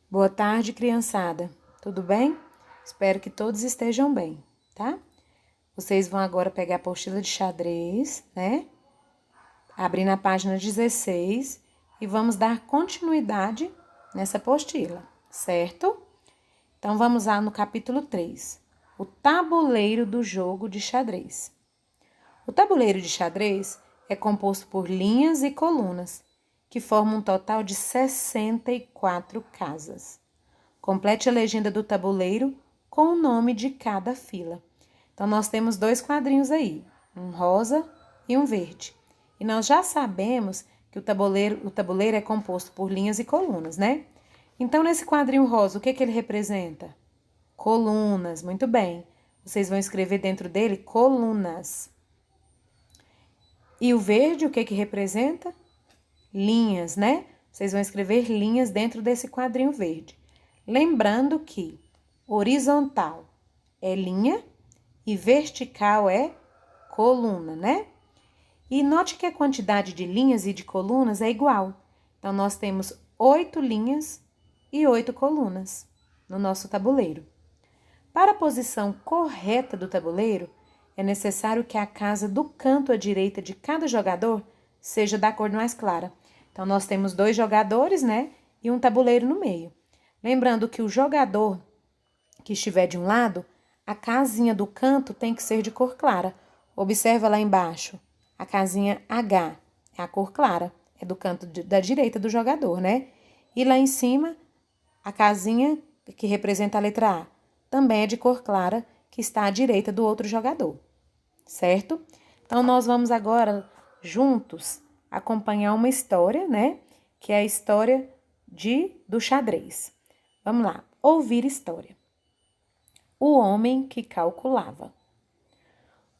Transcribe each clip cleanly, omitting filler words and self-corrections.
Boa tarde, criançada. Tudo bem? Espero que todos estejam bem, tá? Vocês vão agora pegar a apostila de xadrez, né? Abrir na página 16 e vamos dar continuidade nessa apostila, certo? Então vamos lá no capítulo 3, o tabuleiro do jogo de xadrez. O tabuleiro de xadrez é composto por linhas e colunas, que formam um total de 64 casas. Complete a legenda do tabuleiro com o nome de cada fila. Então, nós temos dois quadrinhos aí, um rosa e um verde. E nós já sabemos que o tabuleiro é composto por linhas e colunas, né? Então, nesse quadrinho rosa, o que ele representa? Colunas, muito bem. Vocês vão escrever dentro dele colunas. E o verde, o que representa? Linhas, né? Vocês vão escrever linhas dentro desse quadrinho verde. Lembrando que horizontal é linha e vertical é coluna, né? E note que a quantidade de linhas e de colunas é igual. Então, nós temos 8 linhas e 8 colunas no nosso tabuleiro. Para a posição correta do tabuleiro, é necessário que a casa do canto à direita de cada jogador seja da cor mais clara. Então, nós temos 2 jogadores, né? E um tabuleiro no meio. Lembrando que o jogador que estiver de um lado, a casinha do canto tem que ser de cor clara. Observa lá embaixo, a casinha H é a cor clara, é do canto da direita do jogador, né? E lá em cima, a casinha que representa a letra A também é de cor clara, que está à direita do outro jogador, certo? Então, nós vamos agora, juntos, acompanhar uma história, né? Que é a história do xadrez. Vamos lá, ouvir história. O homem que calculava.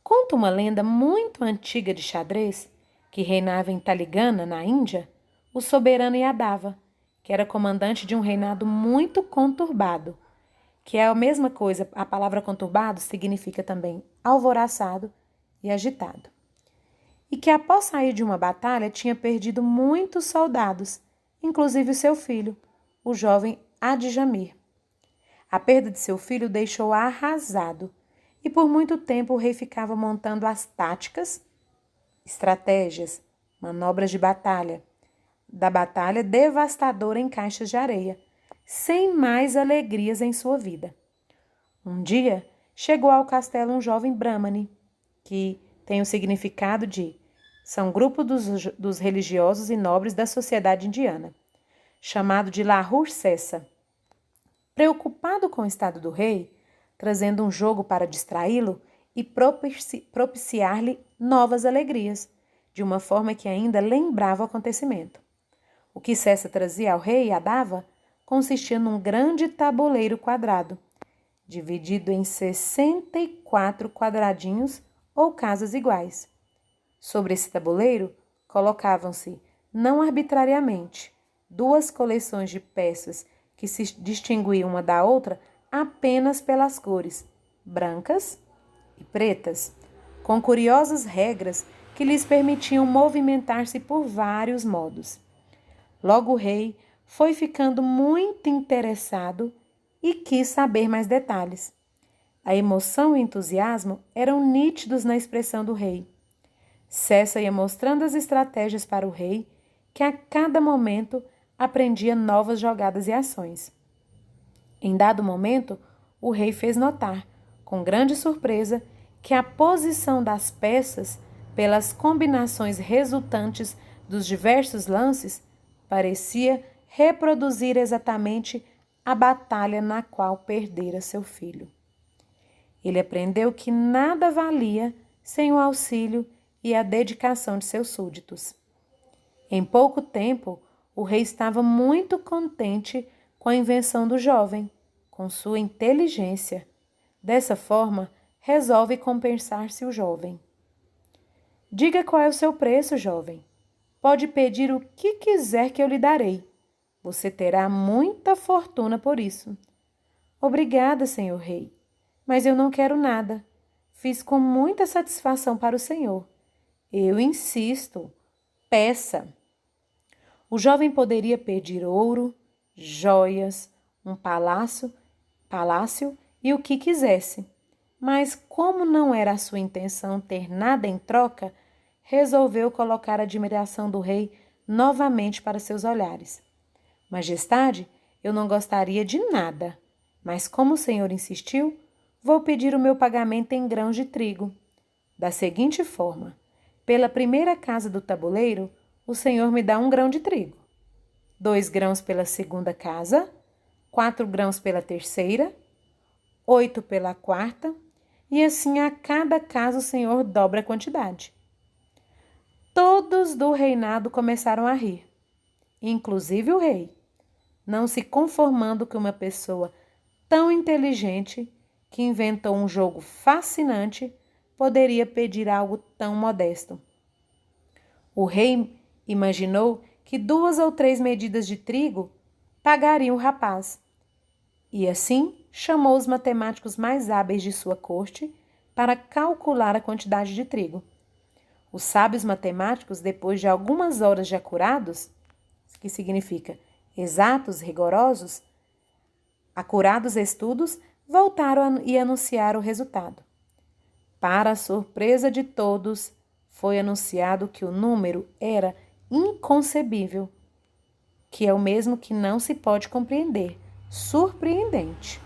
Conta uma lenda muito antiga de xadrez que reinava em Taligana, na Índia, o soberano Yadava, que era comandante de um reinado muito conturbado, que é a mesma coisa, a palavra conturbado significa também alvoroçado e agitado. E que após sair de uma batalha tinha perdido muitos soldados, inclusive o seu filho, o jovem Adjamir. A perda de seu filho deixou-o arrasado, e por muito tempo o rei ficava montando as táticas, estratégias, manobras de batalha, da batalha devastadora em caixas de areia, sem mais alegrias em sua vida. Um dia, chegou ao castelo um jovem Brahmane, que tem o significado de são grupo dos religiosos e nobres da sociedade indiana, chamado de Lahur Sessa. Preocupado com o estado do rei, trazendo um jogo para distraí-lo e propiciar-lhe novas alegrias, de uma forma que ainda lembrava o acontecimento. O que Sessa trazia ao rei Yadava consistia num grande tabuleiro quadrado, dividido em 64 quadradinhos ou casas iguais. Sobre esse tabuleiro colocavam-se, não arbitrariamente, 2 coleções de peças que se distinguiam uma da outra apenas pelas cores brancas e pretas, com curiosas regras que lhes permitiam movimentar-se por vários modos. Logo o rei foi ficando muito interessado e quis saber mais detalhes. A emoção e o entusiasmo eram nítidos na expressão do rei. Sessa ia mostrando as estratégias para o rei, que a cada momento aprendia novas jogadas e ações. Em dado momento, o rei fez notar, com grande surpresa, que a posição das peças, pelas combinações resultantes dos diversos lances, parecia reproduzir exatamente a batalha na qual perdera seu filho. Ele aprendeu que nada valia sem o auxílio e a dedicação de seus súditos. Em pouco tempo, o rei estava muito contente com a invenção do jovem, com sua inteligência. Dessa forma, resolve compensar-se o jovem. Diga qual é o seu preço, jovem. Pode pedir o que quiser que eu lhe darei. Você terá muita fortuna por isso. Obrigada, senhor rei, mas eu não quero nada. Fiz com muita satisfação para o senhor. Eu insisto, peça. O jovem poderia pedir ouro, joias, um palácio e o que quisesse. Mas como não era a sua intenção ter nada em troca, resolveu colocar a admiração do rei novamente para seus olhares. Majestade, eu não gostaria de nada, mas como o senhor insistiu, vou pedir o meu pagamento em grãos de trigo. Da seguinte forma: pela primeira casa do tabuleiro, o senhor me dá 1 grão de trigo, 2 grãos pela segunda casa, 4 grãos pela terceira, 8 pela quarta, e assim a cada casa o senhor dobra a quantidade. Todos do reinado começaram a rir, inclusive o rei, não se conformando que uma pessoa tão inteligente, que inventou um jogo fascinante, poderia pedir algo tão modesto. O rei imaginou que 2 ou 3 medidas de trigo pagariam o rapaz, e assim chamou os matemáticos mais hábeis de sua corte para calcular a quantidade de trigo. Os sábios matemáticos, depois de algumas horas de acurados, que significa exatos, rigorosos, acurados estudos, voltaram e anunciaram o resultado. Para a surpresa de todos, foi anunciado que o número era inconcebível, que é o mesmo que não se pode compreender, surpreendente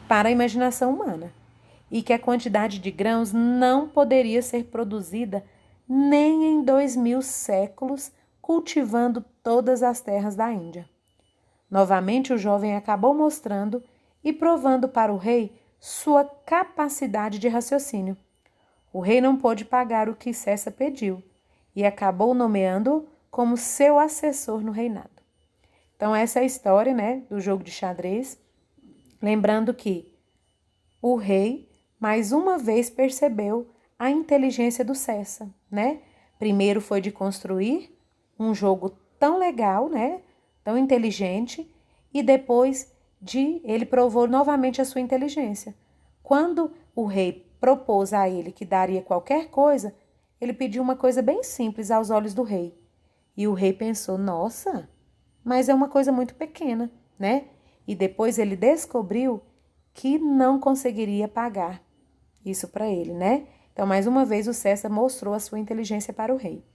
para a imaginação humana, e que a quantidade de grãos não poderia ser produzida nem em 2000 séculos, cultivando todas as terras da Índia. Novamente o jovem acabou mostrando e provando para o rei sua capacidade de raciocínio. O rei não pôde pagar o que Cessa pediu e acabou nomeando-o como seu assessor no reinado. Então essa é a história, né, do jogo de xadrez. Lembrando que o rei, mais uma vez, percebeu a inteligência do Cessa, né? Primeiro foi de construir um jogo tão legal, né? Tão inteligente, e depois ele provou novamente a sua inteligência. Quando o rei propôs a ele que daria qualquer coisa, ele pediu uma coisa bem simples aos olhos do rei. E o rei pensou, nossa, mas é uma coisa muito pequena, né? E depois ele descobriu que não conseguiria pagar isso para ele, né? Então, mais uma vez, o Cessa mostrou a sua inteligência para o rei.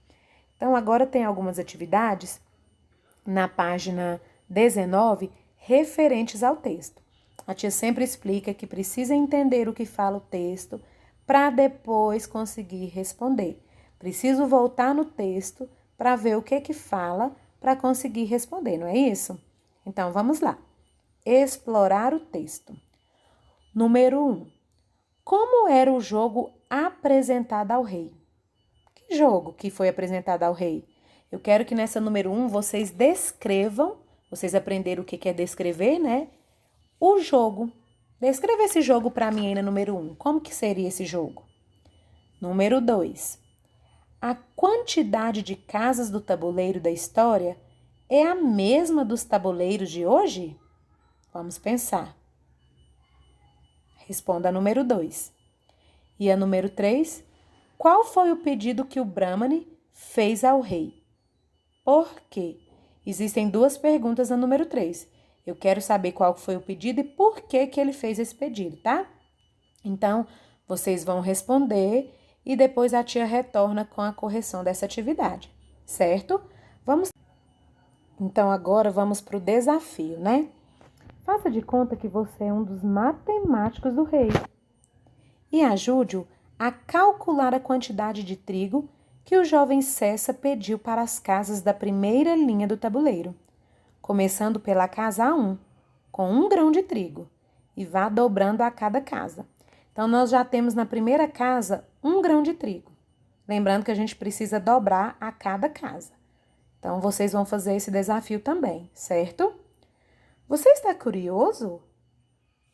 Então, agora tem algumas atividades na página 19 referentes ao texto. A tia sempre explica que precisa entender o que fala o texto para depois conseguir responder. Preciso voltar no texto para ver o que fala para conseguir responder, não é isso? Então, vamos lá. Explorar o texto. Número 1. Como era o jogo apresentado ao rei? Que jogo que foi apresentado ao rei? Eu quero que nessa número 1 vocês descrevam, vocês aprenderam o que é descrever, né? O jogo. Descreva esse jogo para mim aí na número 1. Como que seria esse jogo? Número 2. A quantidade de casas do tabuleiro da história é a mesma dos tabuleiros de hoje? Vamos pensar. Responda a número 2. E a número 3, qual foi o pedido que o Brahmani fez ao rei? Por quê? Existem 2 perguntas na número 3. Eu quero saber qual foi o pedido e por que ele fez esse pedido, tá? Então, vocês vão responder e depois a tia retorna com a correção dessa atividade, certo? Então, agora vamos para o desafio, né? Faça de conta que você é um dos matemáticos do rei e ajude-o a calcular a quantidade de trigo que o jovem Cessa pediu para as casas da primeira linha do tabuleiro, começando pela casa A1, com 1 grão de trigo, e vá dobrando a cada casa. Então, nós já temos na primeira casa 1 grão de trigo. Lembrando que a gente precisa dobrar a cada casa. Então, vocês vão fazer esse desafio também, certo? Você está curioso?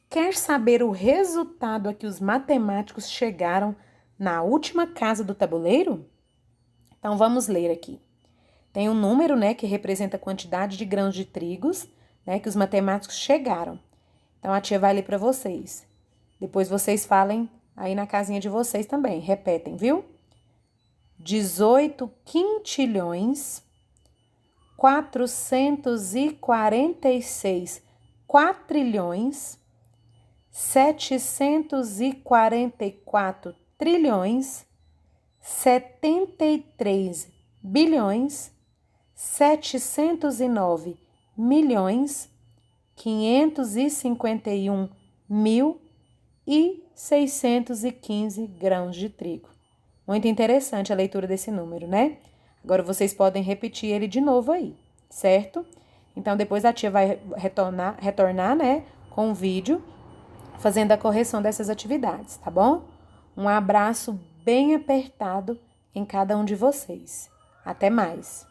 Quer saber o resultado a que os matemáticos chegaram na última casa do tabuleiro? Então, vamos ler aqui. Tem um número, né, que representa a quantidade de grãos de trigos, né, que os matemáticos chegaram. Então, a tia vai ler para vocês. Depois vocês falem aí na casinha de vocês também. Repetem, viu? 18 quintilhões, 446 quatrilhões, 744 trilhões, 73 bilhões, 709 milhões, 551 mil e 615 grãos de trigo. Muito interessante a leitura desse número, né? Agora vocês podem repetir ele de novo aí, certo? Então depois a tia vai retornar, né, com um vídeo fazendo a correção dessas atividades, tá bom? Um abraço bem apertado em cada um de vocês. Até mais!